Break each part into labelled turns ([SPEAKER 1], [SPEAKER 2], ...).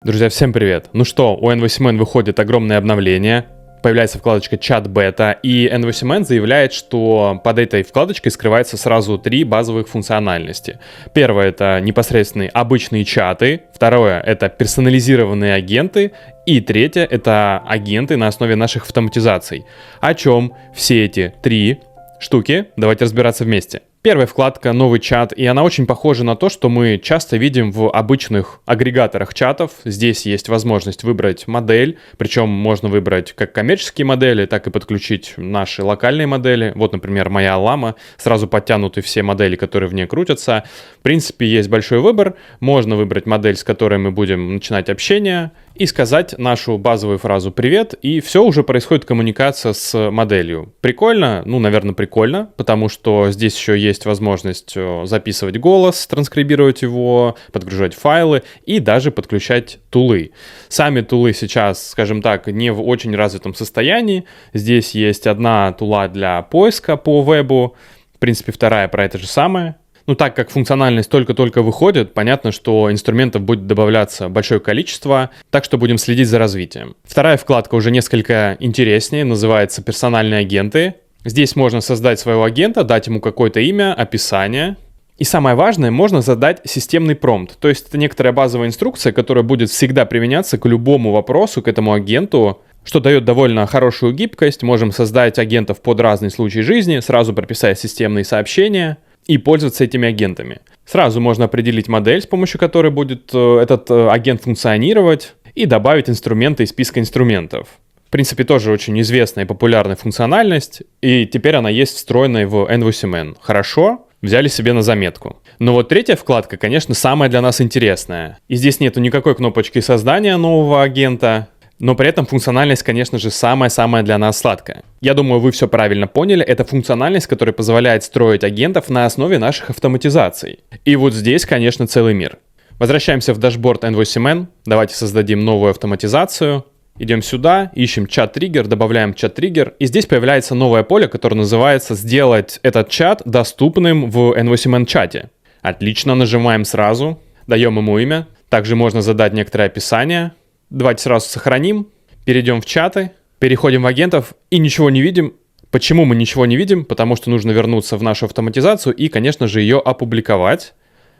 [SPEAKER 1] Друзья, всем привет! Ну что, у N8N выходит огромное обновление, появляется вкладочка «Чат бета», и N8N заявляет, что под этой вкладочкой скрывается сразу три базовых функциональности. Первое — это непосредственные обычные чаты, второе — это персонализированные агенты, и третье — это агенты на основе наших автоматизаций. О чем все эти три штуки? Давайте разбираться вместе. Первая вкладка — новый чат, и она очень похожа на то, что мы часто видим в обычных агрегаторах чатов. Здесь есть возможность выбрать модель, причем можно выбрать как коммерческие модели, так и подключить наши локальные модели. Вот, например, моя Llama, сразу подтянуты все модели, которые в ней крутятся. В принципе, есть большой выбор. Можно выбрать модель, с которой мы будем начинать общение, и сказать нашу базовую фразу «привет», и все, уже происходит коммуникация с моделью. Прикольно? Ну, наверное, прикольно, потому что здесь еще есть возможность записывать голос, транскрибировать его, подгружать файлы и даже подключать тулы. Сами тулы сейчас, скажем так, не в очень развитом состоянии. Здесь есть одна тула для поиска по вебу, в принципе, вторая про это же самое. Ну, так как функциональность только-только выходит, понятно, что инструментов будет добавляться большое количество, так что будем следить за развитием. Вторая вкладка уже несколько интереснее, называется «Персональные агенты». Здесь можно создать своего агента, дать ему какое-то имя, описание. И самое важное, можно задать системный промпт. То есть это некоторая базовая инструкция, которая будет всегда применяться к любому вопросу, к этому агенту, что дает довольно хорошую гибкость. Можем создать агентов под разные случаи жизни, сразу прописать системные сообщения и пользоваться этими агентами. Сразу можно определить модель, с помощью которой будет этот агент функционировать, и добавить инструменты из списка инструментов. В принципе, тоже очень известная и популярная функциональность, и теперь она есть встроенной в N8N. Хорошо, взяли себе на заметку. Но вот третья вкладка, конечно, самая для нас интересная. И здесь нету никакой кнопочки создания нового агента, но при этом функциональность, конечно же, самая-самая для нас сладкая. Я думаю, вы все правильно поняли. Это функциональность, которая позволяет строить агентов на основе наших автоматизаций. И вот здесь, конечно, целый мир. Возвращаемся в дашборд N8N. Давайте создадим новую автоматизацию. Идем сюда, ищем чат-триггер, добавляем чат-триггер. И здесь появляется новое поле, которое называется «Сделать этот чат доступным в N8N чате». Отлично, нажимаем сразу, даем ему имя. Также можно задать некоторое описание. Давайте сразу сохраним, перейдем в чаты, переходим в агентов и ничего не видим. Почему мы ничего не видим? Потому что нужно вернуться в нашу автоматизацию и, конечно же, ее опубликовать.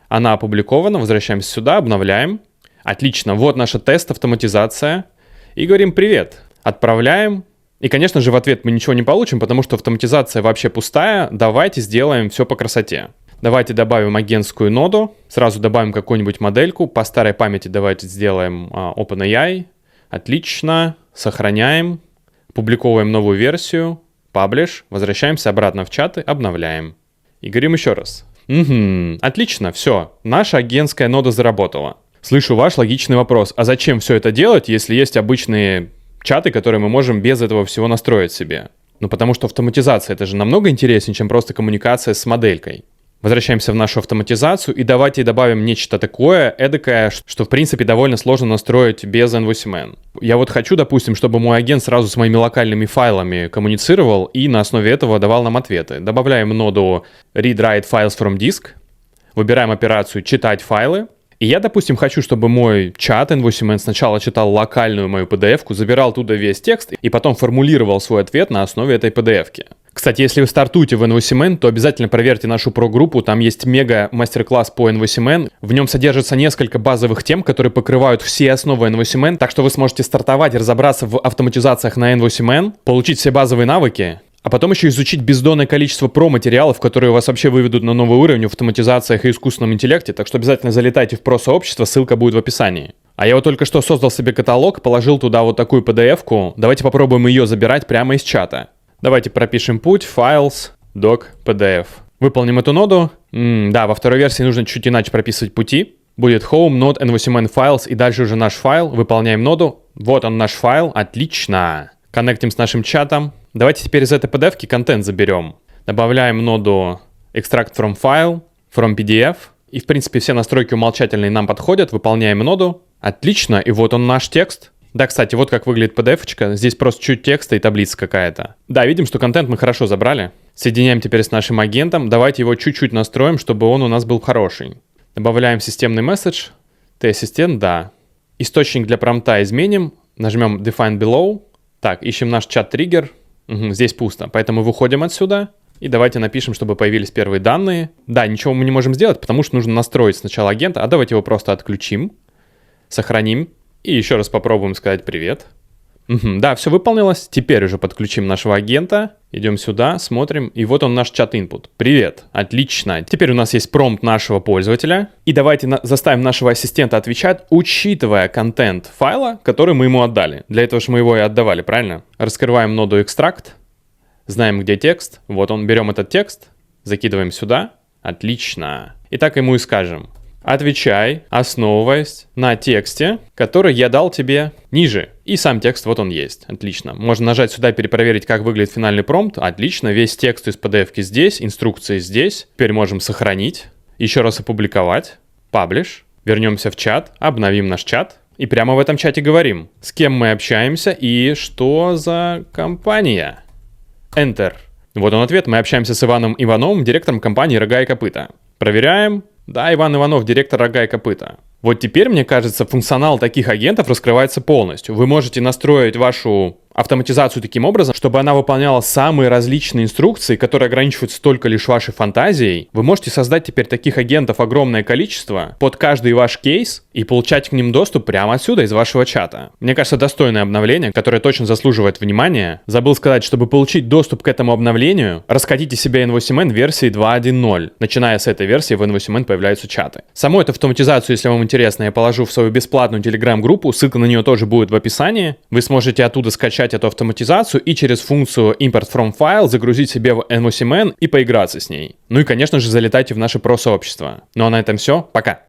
[SPEAKER 1] Она опубликована, возвращаемся сюда, обновляем. Отлично, вот наша тест-автоматизация. И говорим «Привет», отправляем. И, конечно же, в ответ мы ничего не получим, потому что автоматизация вообще пустая. Давайте сделаем все по красоте. Давайте добавим агентскую ноду, сразу добавим какую-нибудь модельку, по старой памяти давайте сделаем OpenAI, отлично, сохраняем, публиковываем новую версию, publish, возвращаемся обратно в чаты, обновляем. И говорим еще раз. Отлично, все, наша агентская нода заработала. Слышу ваш логичный вопрос, а зачем все это делать, если есть обычные чаты, которые мы можем без этого всего настроить себе? Ну потому что автоматизация это же намного интереснее, чем просто коммуникация с моделькой. Возвращаемся в нашу автоматизацию и давайте добавим нечто такое, эдакое, что в принципе довольно сложно настроить без N8N. Я вот хочу, допустим, чтобы мой агент сразу с моими локальными файлами коммуницировал и на основе этого давал нам ответы. Добавляем ноду read-write files from disk, выбираем операцию «Читать файлы». И я, допустим, хочу, чтобы мой чат N8N сначала читал локальную мою PDF-ку, забирал туда весь текст и потом формулировал свой ответ на основе этой PDF-ки. Кстати, если вы стартуете в N8N, то обязательно проверьте нашу про-группу, там есть мега-мастер-класс по N8N. В нем содержится несколько базовых тем, которые покрывают все основы N8N, так что вы сможете стартовать и разобраться в автоматизациях на N8N, получить все базовые навыки, а потом еще изучить бездонное количество про-материалов, которые вас вообще выведут на новый уровень в автоматизациях и искусственном интеллекте, так что обязательно залетайте в про-сообщество, ссылка будет в описании. А я вот только что создал себе каталог, положил туда вот такую PDF-ку, давайте попробуем ее забирать прямо из чата. Давайте пропишем путь, files, doc, PDF. Выполним эту ноду. Да, во второй версии нужно чуть иначе прописывать пути. Будет home, node, N8N files и дальше уже наш файл. Выполняем ноду. Вот он наш файл, отлично. Коннектим с нашим чатом. Давайте теперь из этой PDF-ки контент заберем. Добавляем ноду extract from file, from PDF. И в принципе все настройки умолчательные нам подходят. Выполняем ноду. Отлично, и вот он наш текст. Да, кстати, вот как выглядит PDF-очка. Здесь просто чуть текста и таблица какая-то. Да, видим, что контент мы хорошо забрали. Соединяем теперь с нашим агентом. Давайте его чуть-чуть настроим, чтобы он у нас был хороший. Добавляем системный месседж. Ты ассистент? Да. Источник для промпта изменим. Нажмем Define Below. Так, ищем наш чат-триггер. Здесь пусто, поэтому выходим отсюда. И давайте напишем, чтобы появились первые данные. Да, ничего мы не можем сделать, потому что нужно настроить сначала агента. А давайте его просто отключим. Сохраним. И еще раз попробуем сказать привет. Да, все выполнилось. Теперь уже подключим нашего агента. Идем сюда, смотрим. И вот он наш чат-инпут. Привет. Отлично. Теперь у нас есть промпт нашего пользователя. И давайте заставим нашего ассистента отвечать, учитывая контент файла, который мы ему отдали. Для этого же мы его и отдавали, правильно? Раскрываем ноду extract. Знаем, где текст. Вот он. Берем этот текст, закидываем сюда. Отлично. И так ему и скажем. Отвечай, основываясь на тексте, который я дал тебе ниже. И сам текст, вот он есть. Отлично. Можно нажать сюда, перепроверить, как выглядит финальный промпт. Отлично. Весь текст из PDF-ки здесь, инструкции здесь. Теперь можем сохранить. Еще раз опубликовать. Publish. Вернемся в чат, обновим наш чат. И прямо в этом чате говорим, с кем мы общаемся и что за компания. Enter. Вот он ответ. Мы общаемся с Иваном Ивановым, директором компании «Рога и копыта». Проверяем. Да, Иван Иванов, директор «Рога и копыта». Вот теперь, мне кажется, функционал таких агентов раскрывается полностью. Вы можете настроить вашу автоматизацию таким образом, чтобы она выполняла самые различные инструкции, которые ограничиваются только лишь вашей фантазией. Вы можете создать теперь таких агентов огромное количество под каждый ваш кейс и получать к ним доступ прямо отсюда, из вашего чата. Мне кажется, достойное обновление, которое точно заслуживает внимания. Забыл сказать, чтобы получить доступ к этому обновлению, раскатите себе N8N версии 2.1.0. Начиная с этой версии в N8N появляются чаты. Саму эту автоматизацию, если вам интересно, я положу в свою бесплатную телеграм-группу, ссылка на нее тоже будет в описании. Вы сможете оттуда скачать эту автоматизацию и через функцию Import from File загрузить себе в N8N и поиграться с ней. Ну и, конечно же, залетайте в наше про-сообщество. Ну а на этом все. Пока!